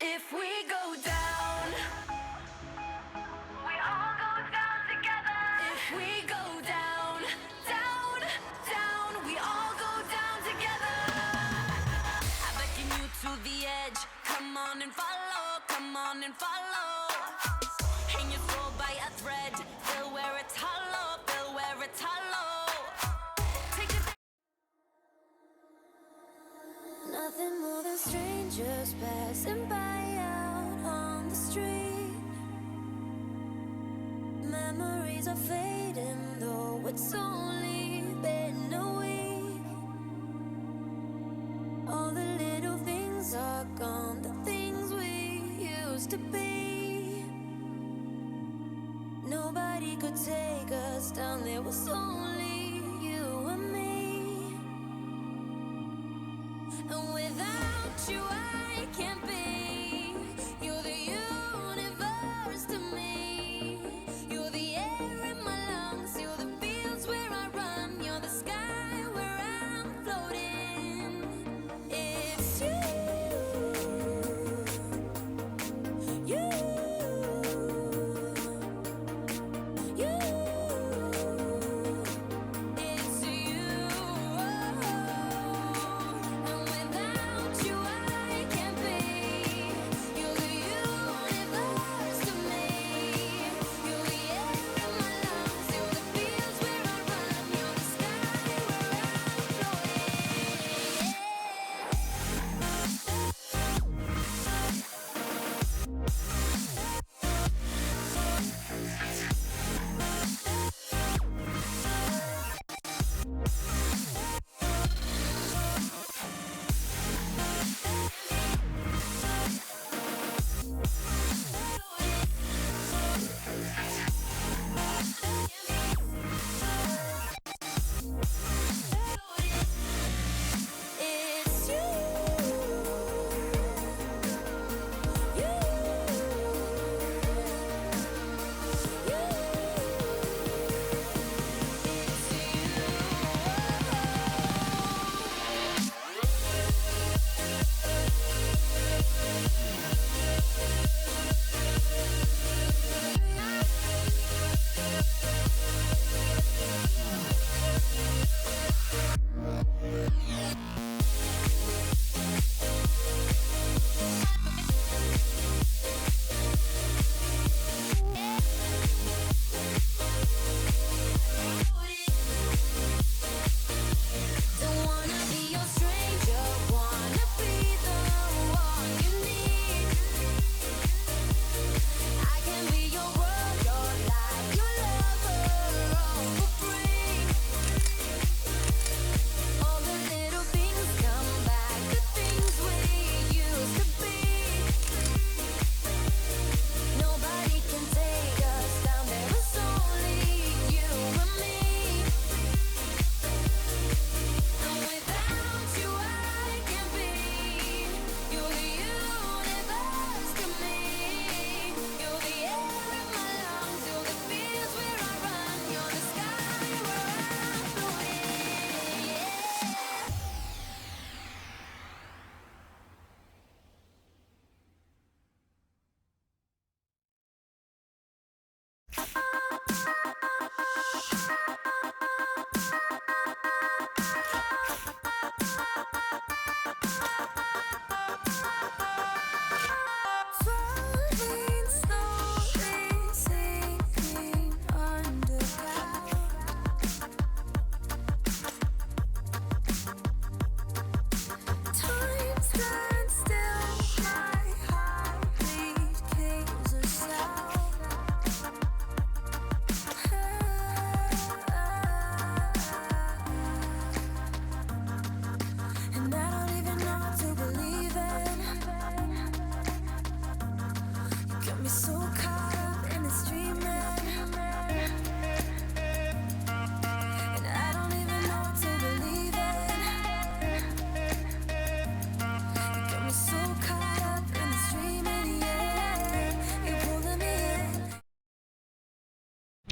If we go down, we all go down together. If we go down, down, down, we all go down together. I beckon you to the edge. Come on and follow, come on and follow. Hang your soul by a thread. Feel where it's hollow, feel where it's hollow. Take it. Nothing more than strangers passing by out on the street. Memories are fading, though it's only been a week. All the little things are gone, the things we used to be. Nobody could take us down, there was only you and me. And without you I can't be. You're the universe to me. You're the air in my lungs. You're the fields where I run. You're the sky where I'm floating. It's you. You. You.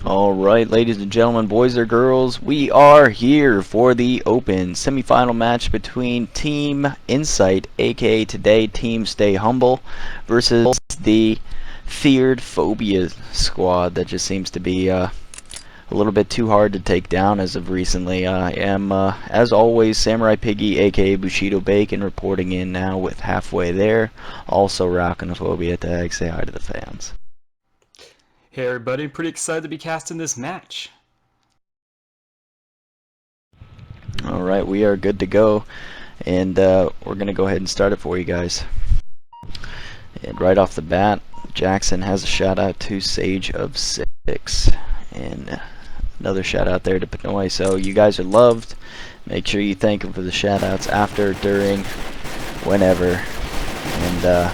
Alright, ladies and gentlemen, boys or girls, we are here for the Open semifinal match between Team inSight, aka today Team Stay Humble, versus the feared Phobia squad that just seems to be a little bit too hard to take down as of recently. I am, as always, Samurai Piggy, aka Bushido Bacon, reporting in now with halfway there. Also rocking a Phobia tag. Say hi to the fans. Hey everybody, pretty excited to be casting this match. Alright, we are good to go, and we're going to go ahead and start it for you guys. And right off the bat, Jackson has a shout out to Sage of 6, and another shout out there to Pinoy. So you guys are loved. Make sure you thank him for the shout outs after, during, whenever. And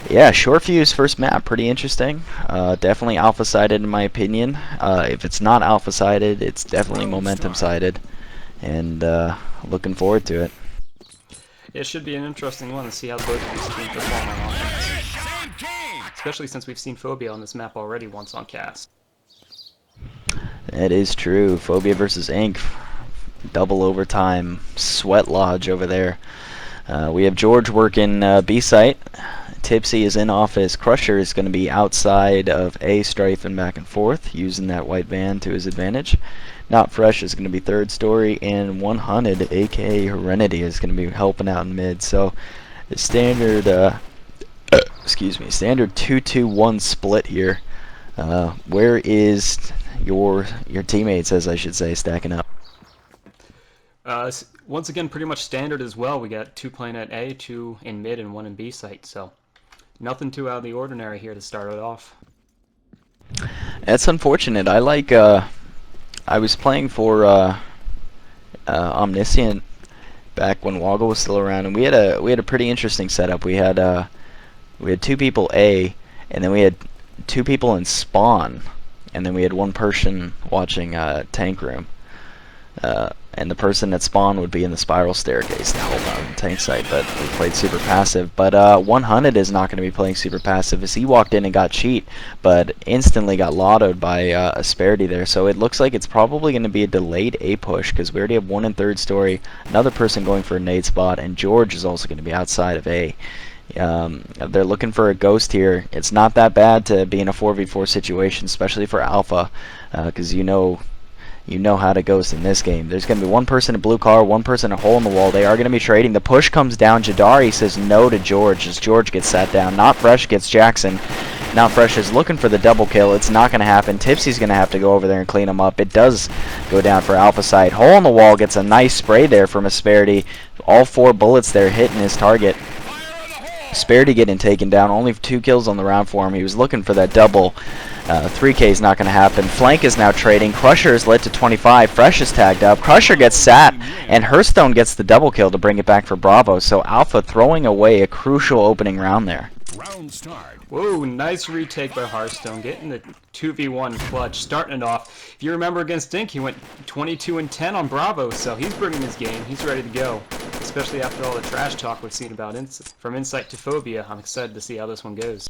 yeah, short fuse first map, pretty interesting. Definitely alpha sided in my opinion. If it's not alpha sided, it's definitely momentum sided, and looking forward to it. It should be an interesting one to see how both of these teams perform on offense. Especially since we've seen Phobia on this map already once on cast. That is true. Phobia versus Inc. Double overtime sweat lodge over there. We have George working B site. Tipsy is in office. Crusher is going to be outside of A, strafing back and forth, using that white van to his advantage. Not Fresh is going to be third story, and 100, aka Herenity, is going to be helping out in mid. So the standard, standard 2-2-1 split here. Where is your teammates, as I should say, stacking up? Once again, pretty much standard as well. We got 2 playing at A, 2 in mid, and 1 in B site. So nothing too out of the ordinary here to start it off. That's unfortunate. I like. I was playing for Omniscient back when Woggle was still around, and we had a pretty interesting setup. We had 2 people A, and then we had 2 people in spawn, and then we had 1 person watching tank room. And the person at spawn would be in the spiral staircase to help out in the tank site, but we played super passive. But 100 is not going to be playing super passive, as he walked in and got cheat, but instantly got lottoed by Asperity there. So it looks like it's probably going to be a delayed A push, because we already have 1 in third story, another person going for a nade spot, and George is also going to be outside of A. They're looking for a ghost here. It's not that bad to be in a 4v4 situation, especially for Alpha, because you know how to ghost in this game. There's going to be 1 person in blue car, 1 person a hole in the wall. They are going to be trading. The push comes down. Jadari says no to George as George gets sat down. Not Fresh gets Jackson. Not Fresh is looking for the double kill. It's not going to happen. Tipsy's going to have to go over there and clean him up. It does go down for Alpha side. Hole in the wall gets a nice spray there from Asperity. All 4 bullets there hitting his target. Asperity getting taken down. Only 2 kills on the round for him. He was looking for that double. 3K is not going to happen. Flank is now trading. Crusher is lit to 25. Fresh is tagged up. Crusher gets sat, and Hearthstone gets the double kill to bring it back for Bravo. So Alpha throwing away a crucial opening round there. Round start. Whoa, nice retake by Hearthstone, getting the 2v1 clutch, starting it off. If you remember against Dink, he went 22-10 on Bravo, so he's bringing his game. He's ready to go, especially after all the trash talk we've seen about from inSight to Phobia. I'm excited to see how this one goes.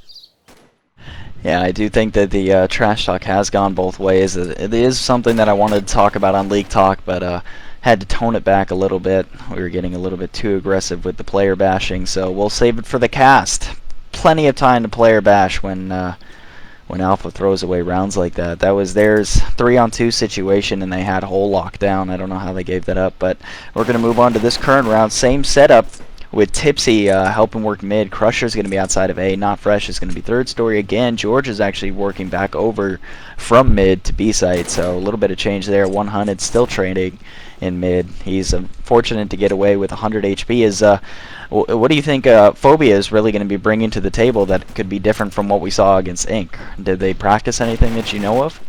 Yeah, I do think that the trash talk has gone both ways. It is something that I wanted to talk about on League Talk, but had to tone it back a little bit. We were getting a little bit too aggressive with the player bashing, so we'll save it for the cast. Plenty of time to player bash when Alpha throws away rounds like that. That was theirs 3-on-2 situation, and they had a whole lockdown. I don't know how they gave that up, but we're going to move on to this current round. Same setup with Tipsy helping work mid. Crusher's going to be outside of A. Not Fresh is going to be third story again. George is actually working back over from mid to B site, so a little bit of change there. 100 still trading in mid. He's fortunate to get away with 100 HP. What do you think Phobia is really going to be bringing to the table that could be different from what we saw against Inc? Did they practice anything that you know of?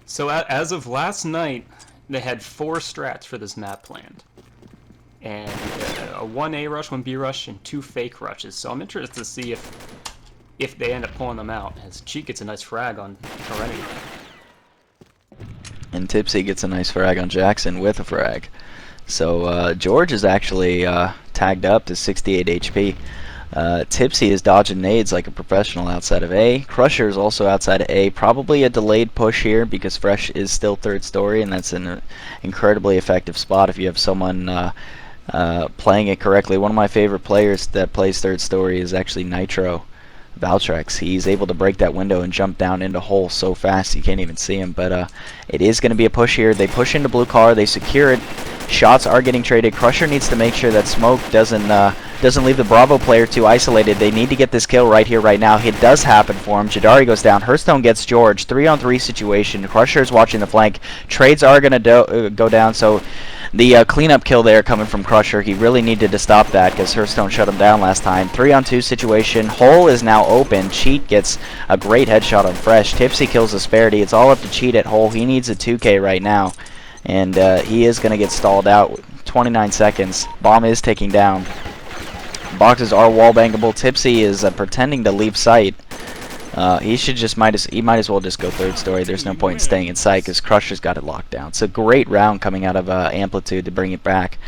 So as of last night, they had 4 strats for this map planned. And a 1 A rush, 1 B rush, and 2 fake rushes. So I'm interested to see if they end up pulling them out, as Cheek gets a nice frag on Herenity. And Tipsy gets a nice frag on Jackson with a frag. So George is actually tagged up to 68 HP. Tipsy is dodging nades like a professional outside of A. Crusher is also outside of A. Probably a delayed push here because Fresh is still third story, and that's an incredibly effective spot if you have someone playing it correctly. One of my favorite players that plays third story is actually Nitro Valtrex. He's able to break that window and jump down into hole so fast you can't even see him. But it is going to be a push here. They push into blue car. They secure it. Shots are getting traded. Crusher needs to make sure that smoke doesn't leave the Bravo player too isolated. They need to get this kill right here, right now. It does happen for him. Jadari goes down. Hearthstone gets George. 3-on-3 situation. Crusher is watching the flank. Trades are going to go down, so the cleanup kill there coming from Crusher. He really needed to stop that because Hearthstone shut him down last time. 3-on-2 situation. Hole is now open. Cheat gets a great headshot on Fresh. Tipsy kills Asperity. It's all up to Cheat at Hole. He needs a 2K right now. And he is going to get stalled out. 29 seconds. Bomb is taking down. Boxes are wall bangable. Tipsy is pretending to leave sight. He might as well just go third story. There's no point in staying in sight because Crusher's got it locked down. It's a great round coming out of Amplitude to bring it back.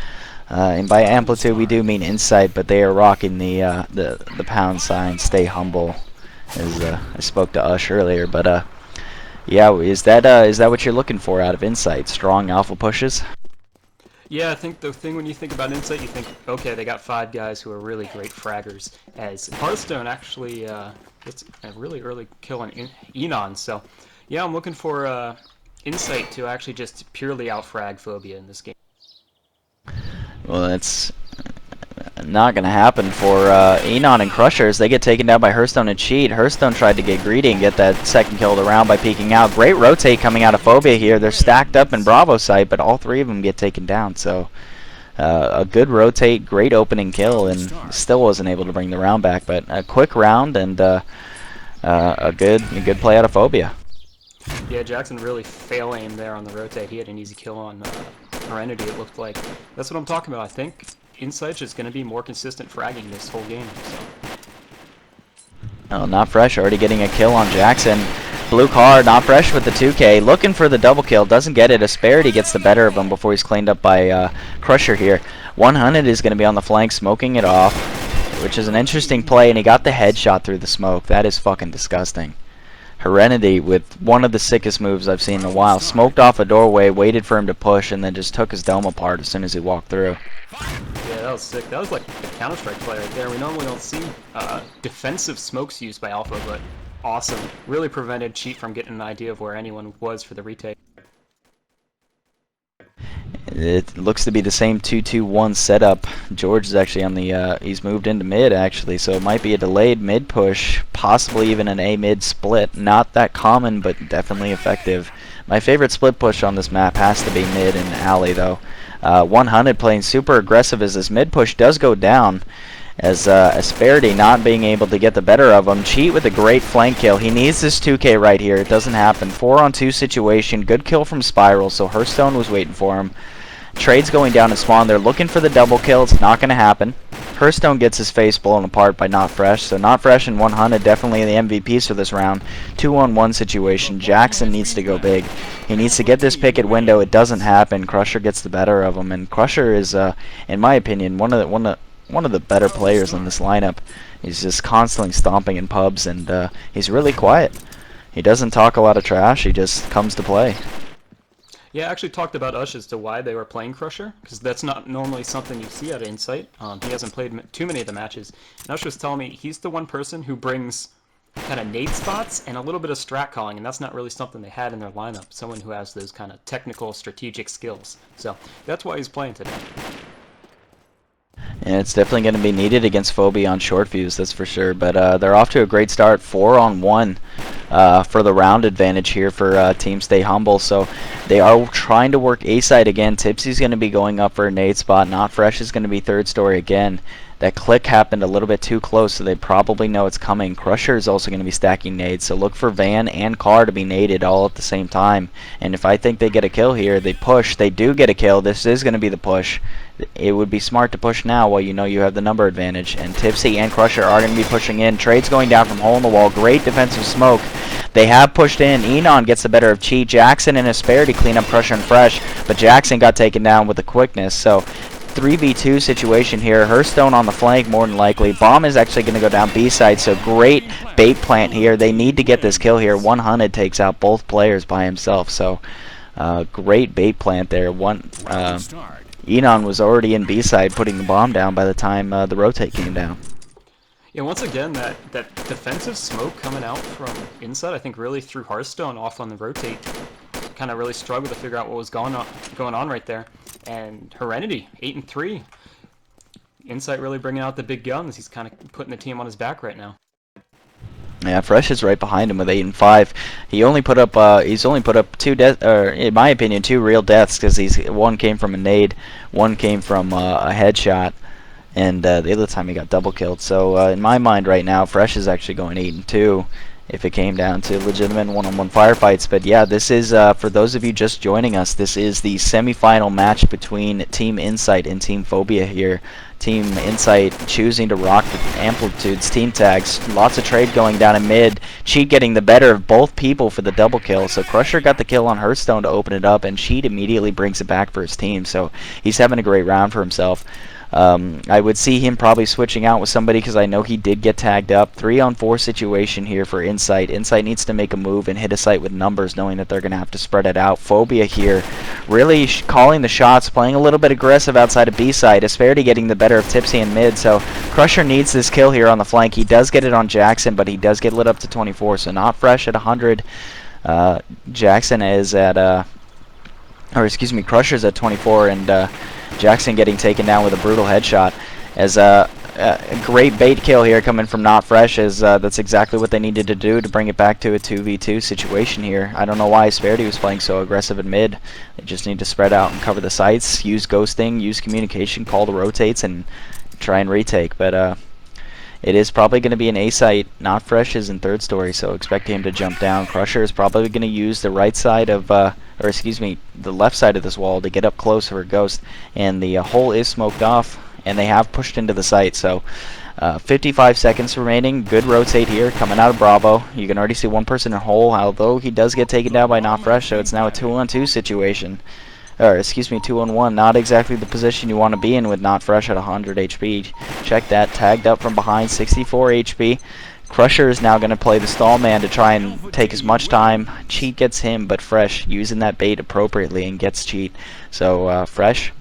And by Amplitude we do mean inSight, but they are rocking the pound sign. Stay humble, as I spoke to Ush earlier. But yeah, is that what you're looking for out of inSight? Strong alpha pushes? Yeah, I think the thing when you think about inSight, you think, okay, they got 5 guys who are really great fraggers. As Hearthstone actually gets a really early kill on eNoN. So, yeah, I'm looking for inSight to actually just purely out-frag ph0bia in this game. Well, that's not going to happen for eNoN and Crushers. They get taken down by Hearthstone and Cheat. Hearthstone tried to get greedy and get that second kill of the round by peeking out. Great rotate coming out of ph0bia here. They're stacked up in Bravo site, but all 3 of them get taken down. So a good rotate, great opening kill, and still wasn't able to bring the round back. But a quick round and a good play out of ph0bia. Yeah, Jackson really fail aimed there on the rotate. He had an easy kill on Herenity, it looked like. That's what I'm talking about. I think inSight is going to be more consistent fragging this whole game. So. Oh, Not Fresh already getting a kill on Jackson. Blue car, Not Fresh with the 2K. Looking for the double kill. Doesn't get it. Asperity gets the better of him before he's cleaned up by Crusher here. 100 is going to be on the flank, smoking it off, which is an interesting play, and he got the headshot through the smoke. That is fucking disgusting. Herenity with one of the sickest moves I've seen in a while. Smoked off a doorway, waited for him to push, and then just took his dome apart as soon as he walked through. Yeah, that was sick. That was like a Counter-Strike play right there. We normally don't see defensive smokes used by Alpha, but awesome. Really prevented Cheat from getting an idea of where anyone was for the retake. It looks to be the same 2-2-1 setup. George is actually on the, he's moved into mid actually, so it might be a delayed mid push, possibly even an A mid split. Not that common, but definitely effective. My favorite split push on this map has to be mid and alley though. 100 playing super aggressive as this mid push does go down, as Asperity not being able to get the better of him. Cheat with a great flank kill. He needs this 2K right here. It doesn't happen. 4-on-2 situation. Good kill from Spiral, so Hearthstone was waiting for him. Trades going down to spawn. They're looking for the double kill. It's not going to happen. Hearthstone gets his face blown apart by Not Fresh, so Not Fresh and 100 definitely the MVPs for this round. 2-on-1 situation. Jackson needs to go big. He needs to get this pick at window. It doesn't happen. Crusher gets the better of him, and Crusher is, in my opinion, one of the better players in this lineup. He's just constantly stomping in pubs, and he's really quiet. He doesn't talk a lot of trash. He just comes to play. Yeah, I actually talked about Ush as to why they were playing Crusher, because that's not normally something you see out of inSight. He hasn't played too many of the matches. And Ush was telling me he's the one person who brings kind of nade spots and a little bit of strat calling, and that's not really something they had in their lineup. Someone who has those kind of technical, strategic skills. So that's why he's playing today. And it's definitely going to be needed against ph0bia on short fuse, that's for sure. But they're off to a great start, 4-on-1 for the round advantage here for Team Stay Humble. So they are trying to work A-side again. Tipsy's going to be going up for a nade spot. Not Fresh is going to be third story again. That click happened a little bit too close, so they probably know it's coming. Crusher is also going to be stacking nades, so look for Van and Carr to be naded all at the same time. And if I think they get a kill here, they push. They do get a kill. This is going to be the push. It would be smart to push now while you know you have the number advantage. And Tipsy and Crusher are going to be pushing in. Trades going down from hole in the wall. Great defensive smoke. They have pushed in. eNoN gets the better of Cheat. Jackson and Asperity clean up Crusher and Fresh, but Jackson got taken down with the quickness. So 3v2 situation here. Hearthstone on the flank more than likely. Bomb is actually going to go down B side, so great bait plant here. They need to get this kill here. 100 takes out both players by himself, so great bait plant there. eNoN was already in B side putting the bomb down by the time the rotate came down. Yeah, once again, that defensive smoke coming out from inSight, I think really threw Hearthstone off on the rotate. Kind of really struggled to figure out what was going on right there. And Herenity, 8-3. inSight really bringing out the big guns. He's kind of putting the team on his back right now. Yeah, Fresh is right behind him with 8-5. He's only put up two deaths, or in my opinion, two real deaths, because one came from a nade, one came from a headshot, and the other time he got double killed. So in my mind right now, Fresh is actually going 8-2 if it came down to legitimate one-on-one firefights. But yeah, this is, for those of you just joining us, this is the semi-final match between Team inSight and Team ph0bia here. Team inSight choosing to rock the Amplitude's team tags. Lots of trade going down in mid. Cheat getting the better of both people for the double kill. So Crusher got the kill on Hearthstone to open it up, and Cheat immediately brings it back for his team. So he's having a great round for himself. I would see him probably switching out with somebody, because I know he did get tagged up. 3-on-4 situation here for inSight. inSight needs to make a move and hit a site with numbers, knowing that they're going to have to spread it out. ph0bia here really calling the shots, playing a little bit aggressive outside of B side. Asperity getting the better of Tipsy in mid, so Crusher needs this kill here on the flank. He does get it on Jackson, but he does get lit up to 24, so not Fresh at 100. Jackson is at, or excuse me, Crusher's at 24, and Jackson getting taken down with a brutal headshot. As a great bait kill here coming from Not Fresh, as that's exactly what they needed to do to bring it back to a 2v2 situation here. I don't know why Asperity was playing so aggressive in mid. They just need to spread out and cover the sites, use ghosting, use communication, call the rotates, and try and retake. But it is probably going to be an A site. Not Fresh is in third story, so expect him to jump down. Crusher is probably going to use the right side of, or excuse me, the left side of this wall to get up close for a ghost. And the hole is smoked off, and they have pushed into the site. So 55 seconds remaining. Good rotate here coming out of Bravo. You can already see one person in hole, although he does get taken down by Not Fresh, so it's now a 2-on-2 situation. Or excuse me, 2-on-1. Not exactly the position you want to be in with Not Fresh at 100 HP. Check that, tagged up from behind, 64 HP. Crusher is now going to play the stall man to try and take as much time. Cheat gets him, but Fresh using that bait appropriately and gets Cheat. So Fresh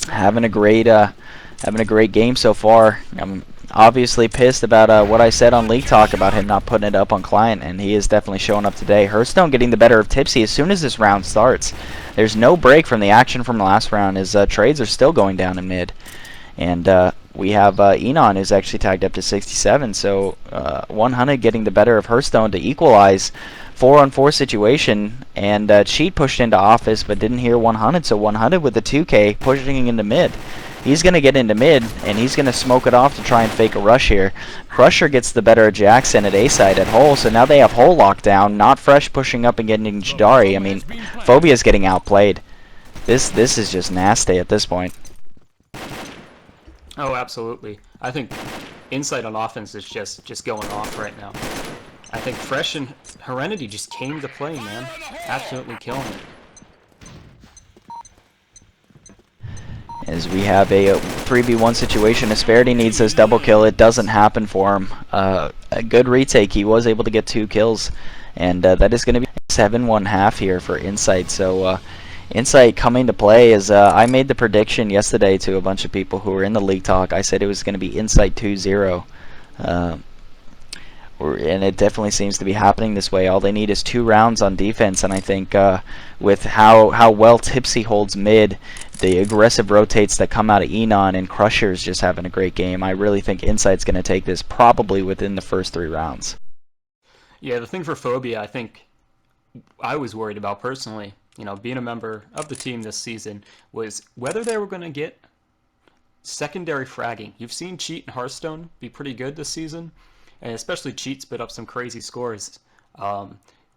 having a great game so far. I'm obviously pissed about what I said on League Talk about him not putting it up on client, and he is definitely showing up today. Hearthstone getting the better of Tipsy as soon as this round starts. There's no break from the action from the last round, as trades are still going down in mid. And we have eNoN, who's actually tagged up to 67, so 100 getting the better of Hearthstone to equalize. 4-on-4 situation, and Cheat pushed into office but didn't hear 100, so 100 with the 2K pushing into mid. He's going to get into mid, and he's going to smoke it off to try and fake a rush here. Crusher gets the better of Jackson at A-side at hole, so now they have hole locked down. Not Fresh pushing up and getting Jadari. I mean, ph0bia's getting outplayed. This is just nasty at this point. Oh, absolutely. I think inSight on offense is just going off right now. I think Fresh and Herenity just came to play, man. Absolutely killing it. As we have a 3v1 situation, Asperity needs this double kill. It doesn't happen for him. A good retake. He was able to get 2 kills, and that is going to be 7-1-1 here for inSight. So inSight coming to play is, I made the prediction yesterday to a bunch of people who were in the League Talk. I said it was going to be inSight 2-0. And it definitely seems to be happening this way. All they need is 2 rounds on defense, and I think with how well Tipsy holds mid, the aggressive rotates that come out of eNoN, and Crusher's just having a great game, I really think inSight's going to take this probably within the first 3 rounds. Yeah, the thing for ph0bia, I think I was worried about personally, being a member of the team this season, was whether they were going to get secondary fragging. You've seen Cheat and Hearthstone be pretty good this season, and especially Cheat spit up some crazy scores. But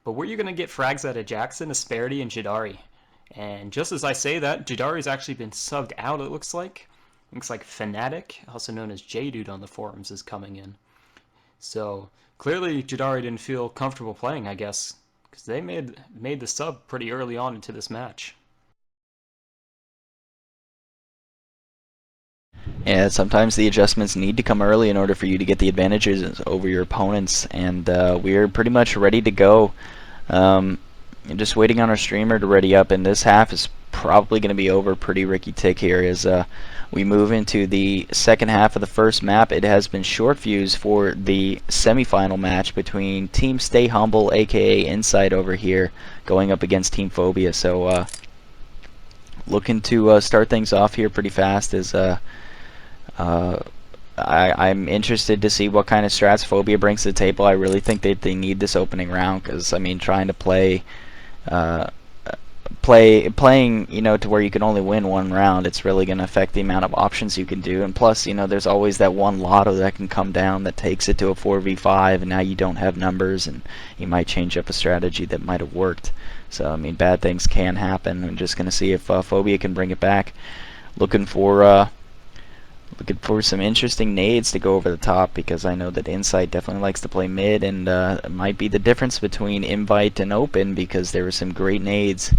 where are you going to get frags out of Jackson, Asperity, and Jadari? And just as I say that, Jadari's actually been subbed out, it looks like. Looks like Fnatic, also known as J-Dude on the forums, is coming in. So clearly Jadari didn't feel comfortable playing, I guess, because they made the sub pretty early on into this match. And sometimes the adjustments need to come early in order for you to get the advantages over your opponents, and we're pretty much ready to go. Just waiting on our streamer to ready up, and this half is probably going to be over pretty ricky tick here as we move into the second half of the first map. It has been short fuse for the semifinal match between Team Stay Humble, aka inSight over here, going up against Team ph0bia. So looking to start things off here pretty fast as I'm interested to see what kind of strats ph0bia brings to the table. I really think that they need this opening round, because I mean, trying to playing, you know, to where you can only win one round, it's really going to affect the amount of options you can do. And plus, you know, there's always that one lotto that can come down that takes it to a 4v5, and now you don't have numbers, and you might change up a strategy that might have worked. So I mean, bad things can happen. I'm just going to see if ph0bia can bring it back. Looking for some interesting nades to go over the top, because I know that inSight definitely likes to play mid, and it might be the difference between invite and open, because there were some great nades